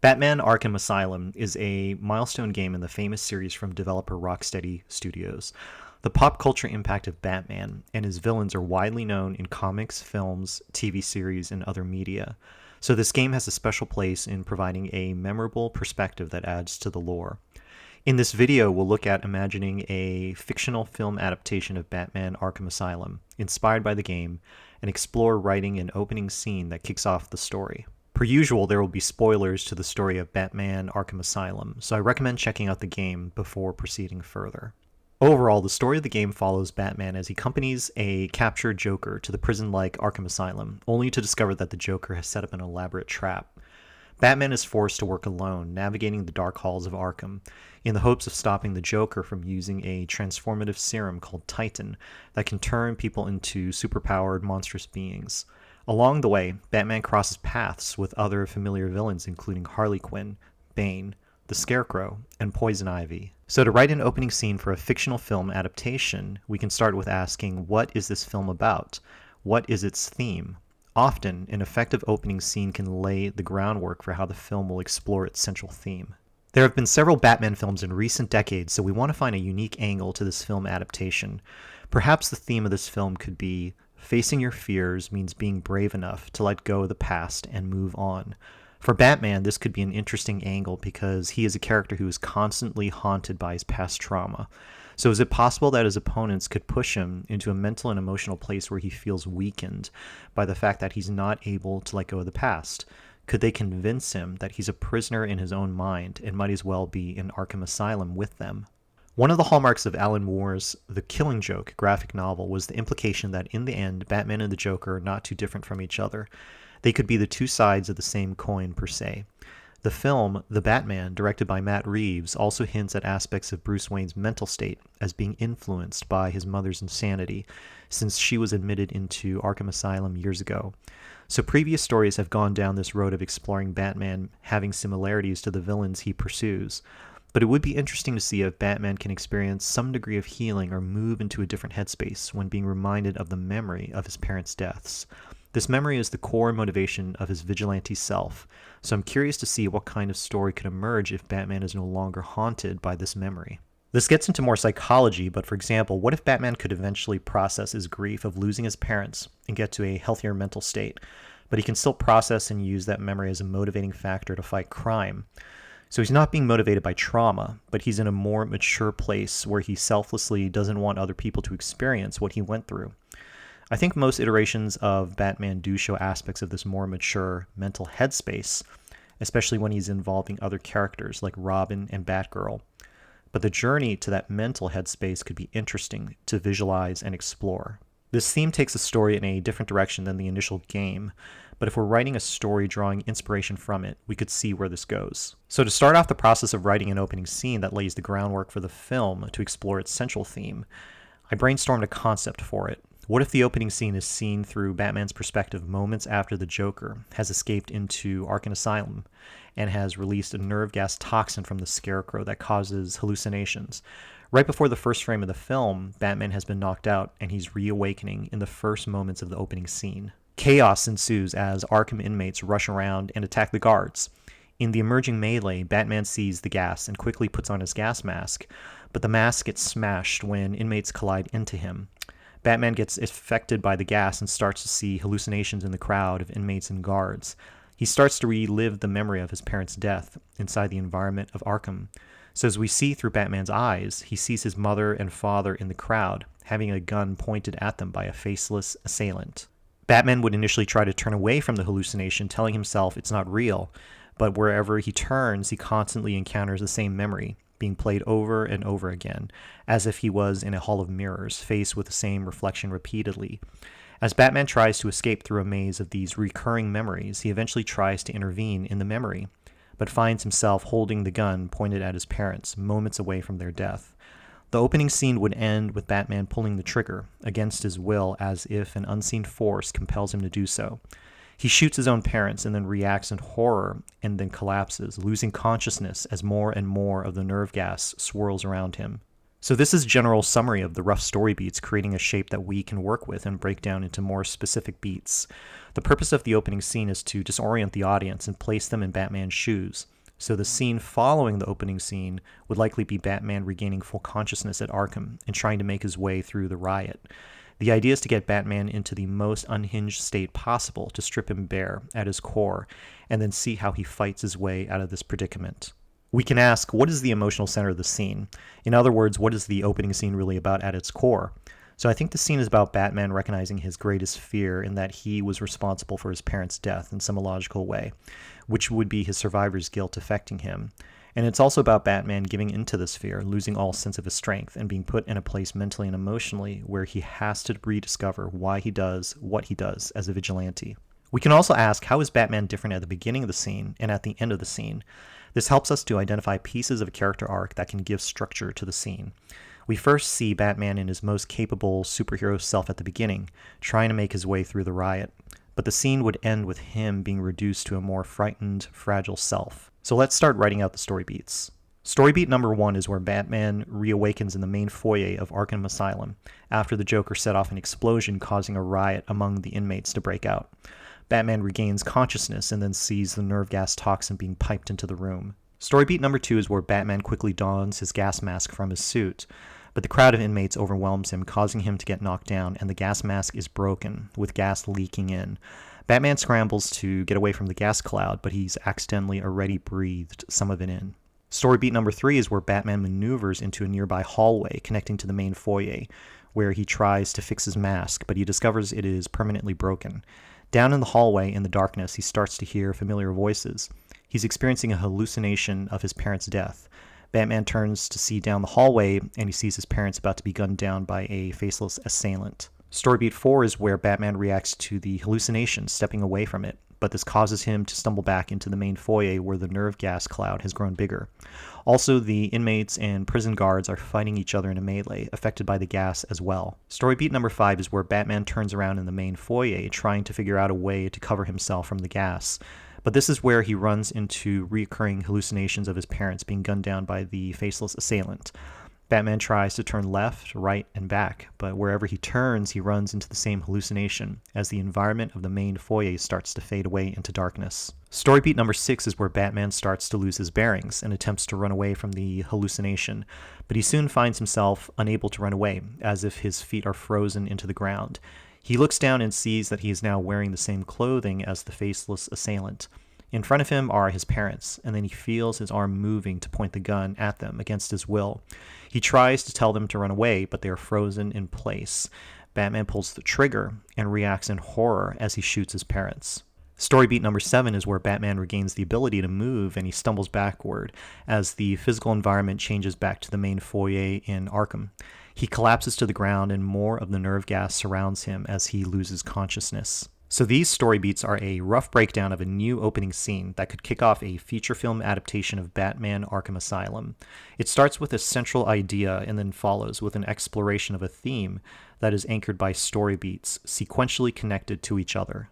Batman Arkham Asylum is a milestone game in the famous series from developer Rocksteady Studios. The pop culture impact of Batman and his villains are widely known in comics, films, TV series, and other media. So this game has a special place in providing a memorable perspective that adds to the lore. In this video, we'll look at imagining a fictional film adaptation of Batman Arkham Asylum, inspired by the game, and explore writing an opening scene that kicks off the story. Per usual, there will be spoilers to the story of Batman Arkham Asylum, so I recommend checking out the game before proceeding further. Overall, the story of the game follows Batman as he accompanies a captured Joker to the prison-like Arkham Asylum, only to discover that the Joker has set up an elaborate trap. Batman is forced to work alone, navigating the dark halls of Arkham, in the hopes of stopping the Joker from using a transformative serum called Titan that can turn people into superpowered monstrous beings. Along the way, Batman crosses paths with other familiar villains including Harley Quinn, Bane, the Scarecrow, and Poison Ivy. So to write an opening scene for a fictional film adaptation, we can start with asking, what is this film about? What is its theme? Often, an effective opening scene can lay the groundwork for how the film will explore its central theme. There have been several Batman films in recent decades, so we want to find a unique angle to this film adaptation. Perhaps the theme of this film could be facing your fears means being brave enough to let go of the past and move on. For Batman, this could be an interesting angle because he is a character who is constantly haunted by his past trauma. So is it possible that his opponents could push him into a mental and emotional place where he feels weakened by the fact that he's not able to let go of the past? Could they convince him that he's a prisoner in his own mind and might as well be in Arkham Asylum with them? One of the hallmarks of Alan Moore's The Killing Joke graphic novel was the implication that in the end, Batman and the Joker are not too different from each other. They could be the two sides of the same coin per se. The film, The Batman, directed by Matt Reeves, also hints at aspects of Bruce Wayne's mental state as being influenced by his mother's insanity, since she was admitted into Arkham Asylum years ago. So previous stories have gone down this road of exploring Batman having similarities to the villains he pursues. But it would be interesting to see if Batman can experience some degree of healing or move into a different headspace when being reminded of the memory of his parents' deaths. This memory is the core motivation of his vigilante self, so I'm curious to see what kind of story could emerge if Batman is no longer haunted by this memory. This gets into more psychology, but for example, what if Batman could eventually process his grief of losing his parents and get to a healthier mental state, but he can still process and use that memory as a motivating factor to fight crime? So he's not being motivated by trauma, but he's in a more mature place where he selflessly doesn't want other people to experience what he went through. I think most iterations of Batman do show aspects of this more mature mental headspace, especially when he's involving other characters like Robin and Batgirl. But the journey to that mental headspace could be interesting to visualize and explore. This theme takes the story in a different direction than the initial game, but if we're writing a story drawing inspiration from it, we could see where this goes. So to start off the process of writing an opening scene that lays the groundwork for the film to explore its central theme, I brainstormed a concept for it. What if the opening scene is seen through Batman's perspective moments after the Joker has escaped into Arkham Asylum and has released a nerve gas toxin from the Scarecrow that causes hallucinations? Right before the first frame of the film, Batman has been knocked out and he's reawakening in the first moments of the opening scene. Chaos ensues as Arkham inmates rush around and attack the guards. In the emerging melee, Batman sees the gas and quickly puts on his gas mask, but the mask gets smashed when inmates collide into him. Batman gets affected by the gas and starts to see hallucinations in the crowd of inmates and guards. He starts to relive the memory of his parents' death inside the environment of Arkham. So as we see through Batman's eyes, he sees his mother and father in the crowd, having a gun pointed at them by a faceless assailant. Batman would initially try to turn away from the hallucination, telling himself it's not real, but wherever he turns, he constantly encounters the same memory, being played over and over again, as if he was in a hall of mirrors, faced with the same reflection repeatedly. As Batman tries to escape through a maze of these recurring memories, he eventually tries to intervene in the memory, but finds himself holding the gun pointed at his parents, moments away from their death. The opening scene would end with Batman pulling the trigger, against his will, as if an unseen force compels him to do so. He shoots his own parents and then reacts in horror and then collapses, losing consciousness as more and more of the nerve gas swirls around him. So this is a general summary of the rough story beats, creating a shape that we can work with and break down into more specific beats. The purpose of the opening scene is to disorient the audience and place them in Batman's shoes. So the scene following the opening scene would likely be Batman regaining full consciousness at Arkham and trying to make his way through the riot. The idea is to get Batman into the most unhinged state possible, to strip him bare at his core, and then see how he fights his way out of this predicament. We can ask, what is the emotional center of the scene? In other words, what is the opening scene really about at its core? So I think the scene is about Batman recognizing his greatest fear in that he was responsible for his parents' death in some illogical way, which would be his survivor's guilt affecting him. And it's also about Batman giving into this fear, losing all sense of his strength, and being put in a place mentally and emotionally where he has to rediscover why he does what he does as a vigilante. We can also ask, how is Batman different at the beginning of the scene and at the end of the scene? This helps us to identify pieces of a character arc that can give structure to the scene. We first see Batman in his most capable superhero self at the beginning, trying to make his way through the riot. But the scene would end with him being reduced to a more frightened, fragile self. So let's start writing out the story beats. Story beat number 1 is where Batman reawakens in the main foyer of Arkham Asylum after the Joker set off an explosion causing a riot among the inmates to break out. Batman regains consciousness and then sees the nerve gas toxin being piped into the room. Story beat number 2 is where Batman quickly dons his gas mask from his suit, but the crowd of inmates overwhelms him, causing him to get knocked down, and the gas mask is broken, with gas leaking in. Batman scrambles to get away from the gas cloud, but he's accidentally already breathed some of it in. Story beat number 3 is where Batman maneuvers into a nearby hallway connecting to the main foyer, where he tries to fix his mask, but he discovers it is permanently broken. Down in the hallway, in the darkness, he starts to hear familiar voices. He's experiencing a hallucination of his parents' death. Batman turns to see down the hallway, and he sees his parents about to be gunned down by a faceless assailant. Story beat 4 is where Batman reacts to the hallucination, stepping away from it, but this causes him to stumble back into the main foyer where the nerve gas cloud has grown bigger. Also, the inmates and prison guards are fighting each other in a melee, affected by the gas as well. Story beat number 5 is where Batman turns around in the main foyer, trying to figure out a way to cover himself from the gas. But this is where he runs into recurring hallucinations of his parents being gunned down by the faceless assailant. Batman tries to turn left, right, and back, but wherever he turns, he runs into the same hallucination as the environment of the main foyer starts to fade away into darkness. Story beat number 6 is where Batman starts to lose his bearings and attempts to run away from the hallucination, but he soon finds himself unable to run away, as if his feet are frozen into the ground. He looks down and sees that he is now wearing the same clothing as the faceless assailant. In front of him are his parents, and then he feels his arm moving to point the gun at them against his will. He tries to tell them to run away, but they are frozen in place. Batman pulls the trigger and reacts in horror as he shoots his parents. Story beat number 7 is where Batman regains the ability to move and he stumbles backward as the physical environment changes back to the main foyer in Arkham. He collapses to the ground and more of the nerve gas surrounds him as he loses consciousness. So these story beats are a rough breakdown of a new opening scene that could kick off a feature film adaptation of Batman Arkham Asylum. It starts with a central idea and then follows with an exploration of a theme that is anchored by story beats, sequentially connected to each other.